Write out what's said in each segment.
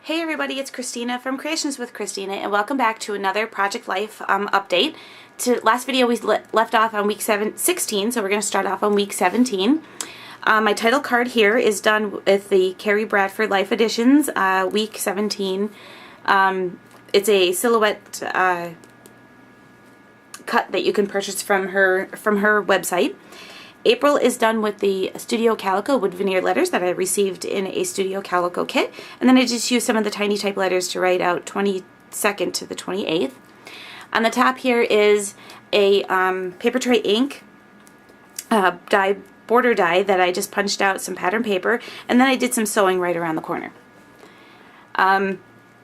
Hey everybody, it's Christina from Creations with Christina, and welcome back to another Project Life update. Last video we left off on week 16, so we're going to start off on week 17. My title card here is done with the Carrie Bradford Life Editions, week 17. It's a silhouette cut that you can purchase from her website. April is done with the Studio Calico wood veneer letters that I received in a Studio Calico kit. And then I just used some of the tiny type letters to write out 22nd to the 28th. On the top here is a paper tray ink border die that I just punched out some pattern paper. And then I did some sewing right around the corner.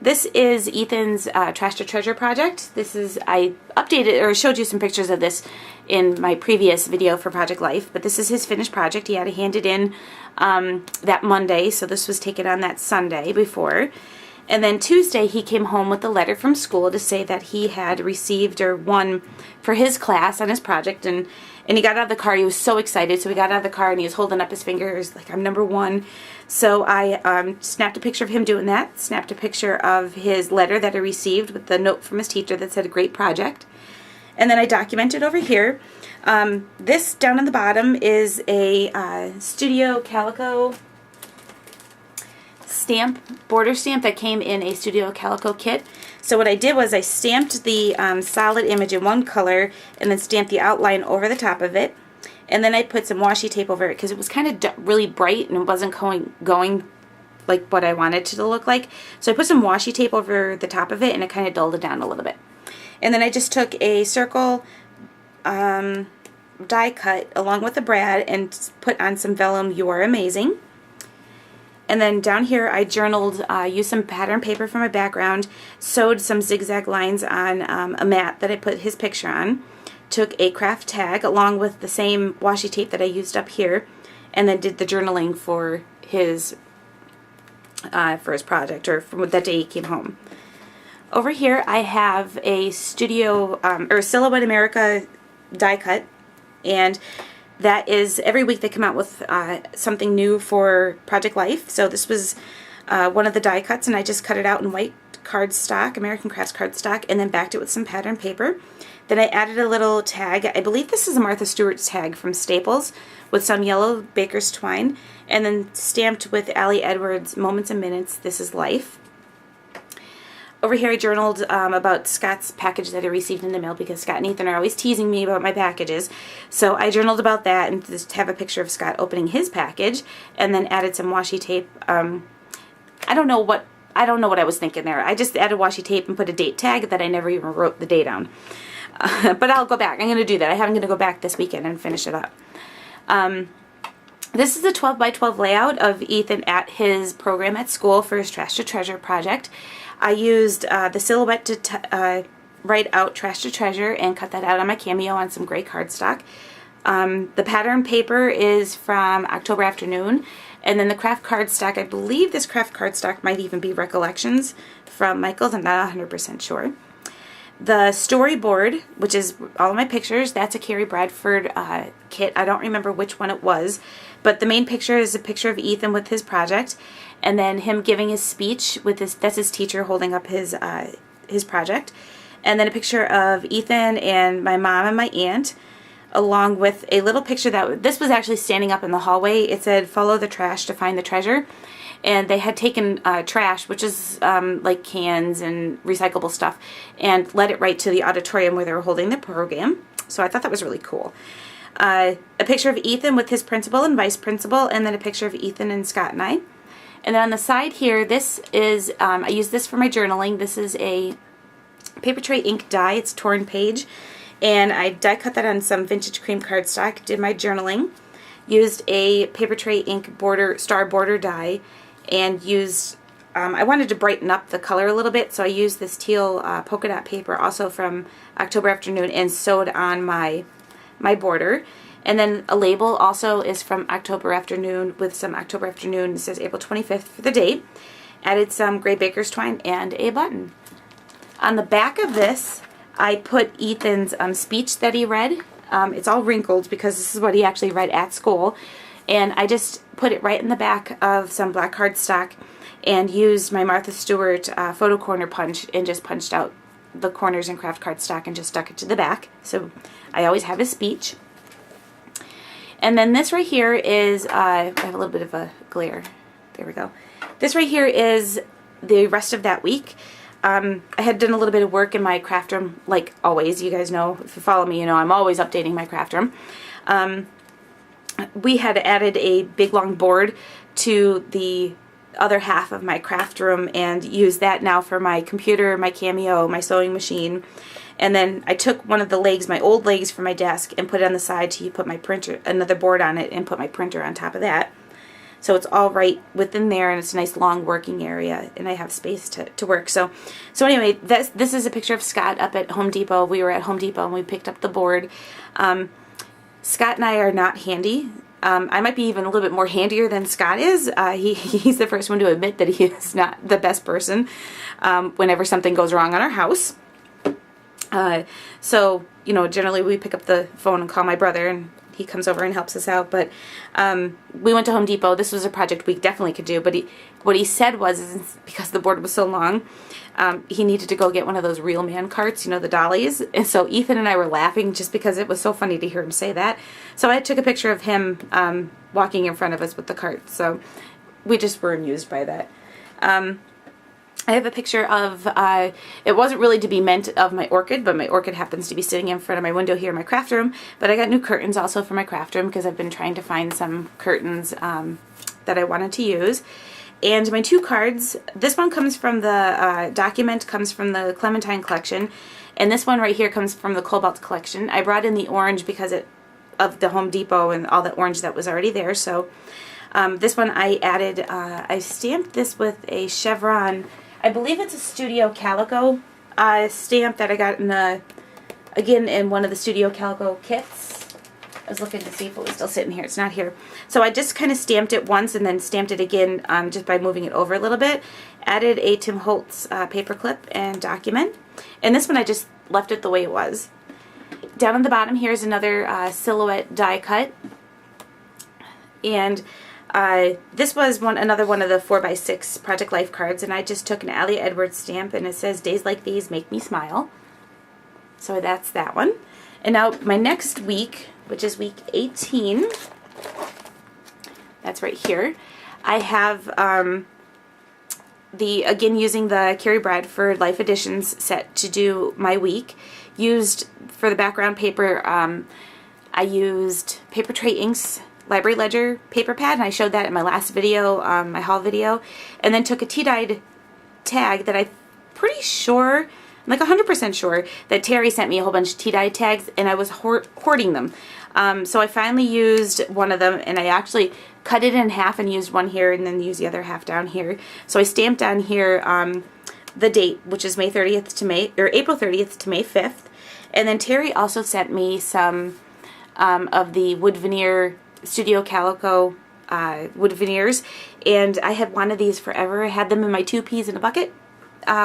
This is Ethan's Trash to Treasure project. I updated or showed you some pictures of this in my previous video for Project Life, but this is his finished project. He had to hand it in that Monday, so this was taken on that Sunday before. And then Tuesday he came home with a letter from school to say that he had received or won for his class on his project, and he got out of the car. He was so excited, so he got out of the car and he was holding up his fingers like, I'm number one. So I snapped a picture of him doing that, snapped a picture of his letter that I received with the note from his teacher that said, a great project. And then I documented over here. This down on the bottom is a Studio Calico border stamp that came in a Studio Calico kit. So what I did was I stamped the solid image in one color and then stamped the outline over the top of it. And then I put some washi tape over it because it was kind of really bright and it wasn't going like what I wanted it to look like. So I put some washi tape over the top of it and it kind of dulled it down a little bit. And then I just took a circle die cut along with the brad and put on some vellum You Are Amazing. And then down here I journaled, used some pattern paper for my background, sewed some zigzag lines on a mat that I put his picture on, took a craft tag along with the same washi tape that I used up here, and then did the journaling for his project, or from that day he came home. Over here I have a Silhouette America die cut, and that is every week they come out with something new for Project Life. So this was one of the die cuts, and I just cut it out in white cardstock, American Crafts cardstock, and then backed it with some pattern paper. Then I added a little tag. I believe this is a Martha Stewart tag from Staples with some yellow baker's twine, and then stamped with Allie Edwards Moments and Minutes, This Is Life. Over here I journaled about Scott's package that I received in the mail, because Scott and Ethan are always teasing me about my packages. So I journaled about that and just have a picture of Scott opening his package, and then added some washi tape. I don't know what I was thinking there. I just added washi tape and put a date tag that I never even wrote the date on. But I'll go back. I'm going to do that. I'm going to go back this weekend and finish it up. This is a 12 by 12 layout of Ethan at his program at school for his Trash to Treasure project. I used the silhouette to write out Trash to Treasure and cut that out on my Cameo on some gray cardstock. The pattern paper is from October Afternoon, and then the craft cardstock, I believe this craft cardstock might even be Recollections from Michaels. I'm not 100% sure. The storyboard, which is all of my pictures, that's a Carrie Bradford kit. I don't remember which one it was, but the main picture is a picture of Ethan with his project, and then him giving his speech with that's his teacher holding up his project, and then a picture of Ethan and my mom and my aunt, along with a little picture this was actually standing up in the hallway. It said, "Follow the trash to find the treasure." And they had taken trash, which is like cans and recyclable stuff, and led it right to the auditorium where they were holding the program. So I thought that was really cool. A picture of Ethan with his principal and vice principal, and then a picture of Ethan and Scott and I. And then on the side here, this is, I use this for my journaling. This is a paper tray ink die. It's torn page. And I die cut that on some vintage cream cardstock, did my journaling, used a paper tray ink star border die, and used, I wanted to brighten up the color a little bit, so I used this teal polka dot paper, also from October Afternoon, and sewed on my border. And then a label also is from October Afternoon with some October Afternoon. It says April 25th for the date. Added some gray baker's twine and a button. On the back of this, I put Ethan's speech that he read. It's all wrinkled because this is what he actually read at school. And I just put it right in the back of some black cardstock and used my Martha Stewart photo corner punch and just punched out the corners in craft cardstock and just stuck it to the back. So I always have his speech. And then this right here is, I have a little bit of a glare. There we go. This right here is the rest of that week. I had done a little bit of work in my craft room, like always. You guys know, if you follow me, you know I'm always updating my craft room. We had added a big long board to the other half of my craft room and use that now for my computer, my Cameo, my sewing machine. And then I took one of the legs, my old legs from my desk, and put it on the side to put my printer, another board on it, and put my printer on top of that. So it's all right within there, and it's a nice long working area, and I have space to work. So anyway, this is a picture of Scott up at Home Depot. We were at Home Depot and we picked up the board. Scott and I are not handy. I might be even a little bit more handier than Scott is. He's the first one to admit that he is not the best person whenever something goes wrong on our house. So, you know, generally we pick up the phone and call my brother, and he comes over and helps us out. But we went to Home Depot. This was a project we definitely could do. But what he said was, because the board was so long, he needed to go get one of those Real Man carts, you know, the dollies. And so Ethan and I were laughing just because it was so funny to hear him say that. So I took a picture of him walking in front of us with the cart. So we just were amused by that. I have a picture of, it wasn't really to be meant of my orchid, but my orchid happens to be sitting in front of my window here in my craft room. But I got new curtains also for my craft room because I've been trying to find some curtains that I wanted to use. And my two cards, this one comes from the document, comes from the Clementine collection. And this one right here comes from the Cobalt collection. I brought in the orange because of the Home Depot and all the orange that was already there. So this one I added, I stamped this with a chevron. I believe it's a Studio Calico stamp that I got in one of the Studio Calico kits. I was looking to see if it was still sitting here. It's not here. So I just kind of stamped it once and then stamped it again just by moving it over a little bit. Added a Tim Holtz paper clip and document. And this one I just left it the way it was. Down on the bottom here is another silhouette die cut. And this was another one of the 4x6 Project Life cards, and I just took an Alia Edwards stamp, and it says, "Days like these make me smile." So that's that one. And now my next week, which is week 18, that's right here, I have again using the Carrie Bradford Life Editions set to do my week. Used for the background paper, I used Paper Tray Inks Library Ledger paper pad, and I showed that in my last video, my haul video, and then took a tea-dyed tag that I'm pretty sure, I'm like 100% sure, that Terry sent me a whole bunch of tea-dyed tags, and I was hoarding them. So I finally used one of them, and I actually cut it in half and used one here and then used the other half down here. So I stamped on here the date, which is April 30th to May 5th. And then Terry also sent me some of the wood veneer Studio Calico wood veneers, and I had one of these forever. I had them in my 2 peas in a bucket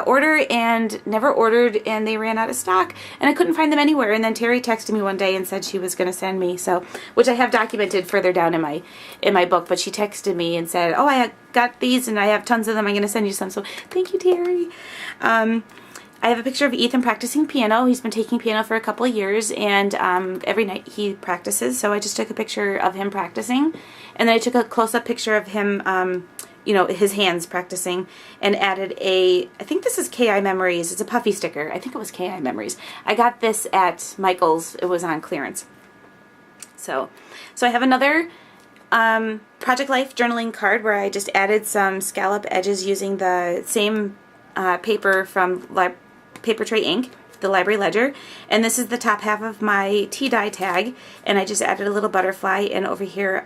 order and never ordered, and they ran out of stock and I couldn't find them anywhere. And then Terry texted me one day and said she was going to send me, so, which I have documented further down in my book, but she texted me and said, "Oh, I got these and I have tons of them, I'm going to send you some." So thank you, Terry. I have a picture of Ethan practicing piano. He's been taking piano for a couple of years, and every night he practices, so I just took a picture of him practicing, and then I took a close-up picture of him, you know, his hands practicing, and added I think this is KI Memories. It's a puffy sticker. I think it was KI Memories. I got this at Michael's. It was on clearance. So I have another Project Life journaling card where I just added some scallop edges using the same paper from Paper Tray Ink, the Library Ledger, and this is the top half of my tea dye tag, and I just added a little butterfly, and over here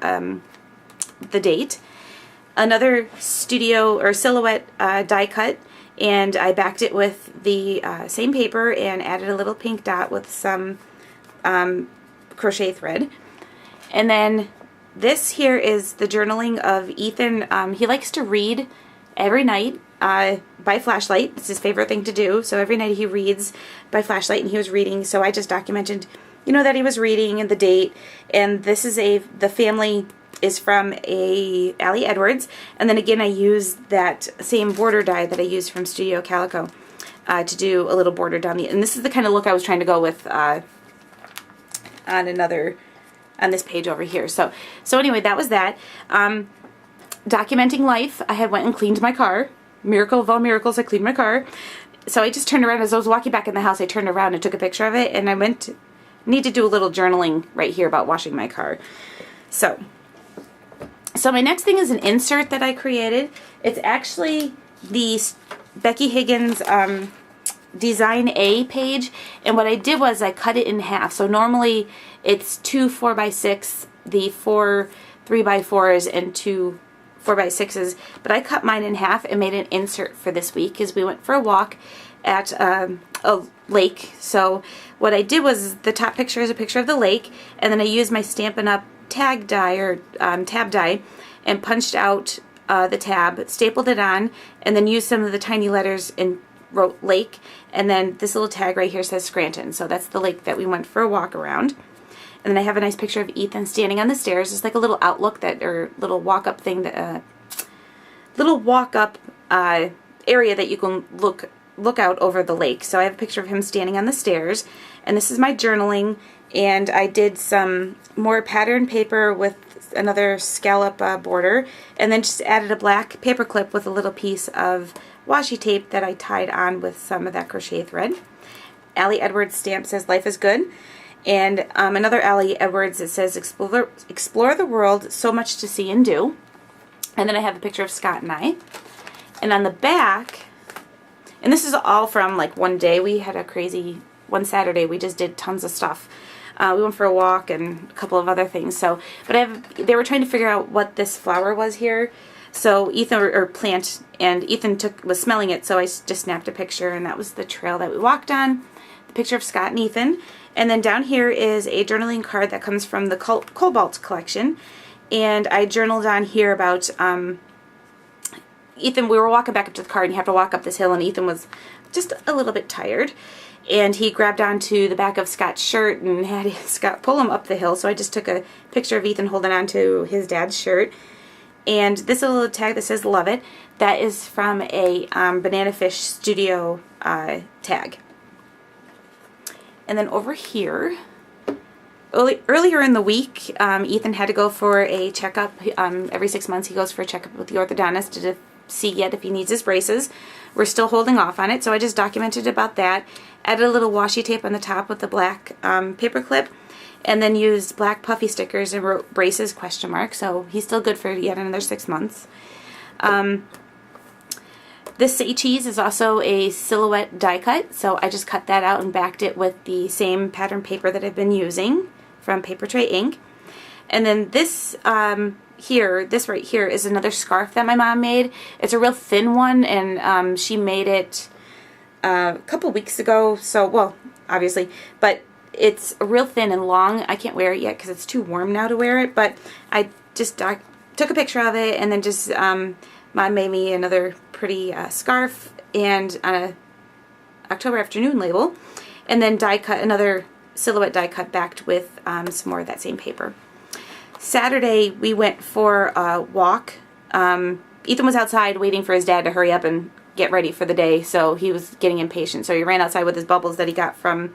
the date. Another studio or silhouette die cut, and I backed it with the same paper and added a little pink dot with some crochet thread. And then this here is the journaling of Ethan. He likes to read every night by flashlight. It's his favorite thing to do. So every night he reads by flashlight, and he was reading. So I just documented, you know, that he was reading and the date. And this is the family is from a Ali Edwards, and then again I used that same border die that I used from Studio Calico to do a little border down the, and this is the kind of look I was trying to go with on this page over here. So anyway, that was that. Documenting life, I had went and cleaned my car. Miracle of all miracles, I cleaned my car. So I just turned around, as I was walking back in the house, I turned around and took a picture of it, and I need to do a little journaling right here about washing my car. So my next thing is an insert that I created. It's actually the Becky Higgins Design A page, and what I did was I cut it in half. So normally it's 2 4x6, the 4 3x4s, and 2 4x6s, but I cut mine in half and made an insert for this week because we went for a walk at a lake. So what I did was, the top picture is a picture of the lake, and then I used my Stampin' Up! Tag die, or tab die, and punched out the tab, stapled it on, and then used some of the tiny letters and wrote lake, and then this little tag right here says Scranton. So that's the lake that we went for a walk around. And then I have a nice picture of Ethan standing on the stairs. It's like a little outlook that, or little walk-up thing, that little walk-up area that you can look out over the lake. So I have a picture of him standing on the stairs, and this is my journaling. And I did some more pattern paper with another scallop border, and then just added a black paper clip with a little piece of washi tape that I tied on with some of that crochet thread. Ali Edwards stamp says life is good. And another Ali Edwards, it says explore the world, so much to see and do. And then I have a picture of Scott and I. And on the back, and this is all from like one day. We had a crazy, one Saturday we just did tons of stuff. We went for a walk and a couple of other things. So, but they were trying to figure out what this flower was here. So Ethan, or plant, and Ethan was smelling it, so I just snapped a picture, and that was the trail that we walked on. The picture of Scott and Ethan. And then down here is a journaling card that comes from the Cobalt collection. And I journaled on here about Ethan. We were walking back up to the car, and you have to walk up this hill, and Ethan was just a little bit tired. And he grabbed onto the back of Scott's shirt and had Scott pull him up the hill. So I just took a picture of Ethan holding on to his dad's shirt. And this little tag that says love it, that is from a Banana Fish Studio tag. And then over here, earlier in the week, Ethan had to go for a checkup. Every 6 months he goes for a checkup with the orthodontist to see yet if he needs his braces. We're still holding off on it, so I just documented about that. Added a little washi tape on the top with the black paper clip, and then used black puffy stickers and wrote braces ? So he's still good for yet another 6 months. This Say Cheese is also a silhouette die cut, so I just cut that out and backed it with the same pattern paper that I've been using from Paper Tray Ink. And then this this right here is another scarf that my mom made. It's a real thin one, and she made it a couple weeks ago, so, well, obviously, but it's real thin and long. I can't wear it yet because it's too warm now to wear it, but I just took a picture of it, and then just Mom made me another pretty scarf and a October Afternoon label, and then die cut another silhouette die cut backed with some more of that same paper. Saturday we went for a walk. Ethan was outside waiting for his dad to hurry up and get ready for the day, so he was getting impatient. So he ran outside with his bubbles that he got from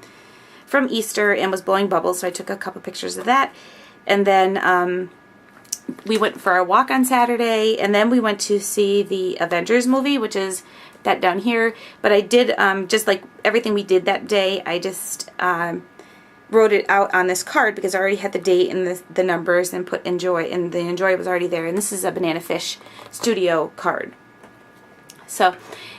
Easter and was blowing bubbles, so I took a couple pictures of that. And then we went for a walk on Saturday, and then we went to see the Avengers movie, which is that down here. But I did, just like everything we did that day, I just wrote it out on this card because I already had the date and the numbers, and put enjoy, and the enjoy was already there. And this is a Banana Fish Studio card. So,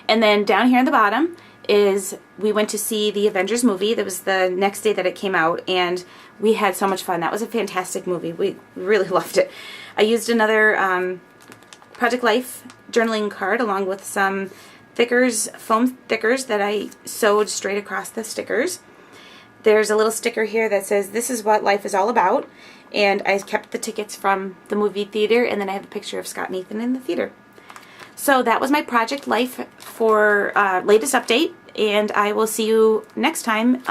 and then down here at the bottom is we went to see the Avengers movie. That was the next day that it came out, and we had so much fun. That was a fantastic movie. We really loved it. I used another Project Life journaling card along with some thickers, foam thickers that I sewed straight across the stickers. There's a little sticker here that says, "This is what life is all about," and I kept the tickets from the movie theater, and then I have a picture of Scott and Ethan in the theater. So that was my Project Life for latest update, and I will see you next time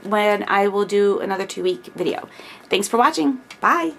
when I will do another 2-week video. Thanks for watching. Bye!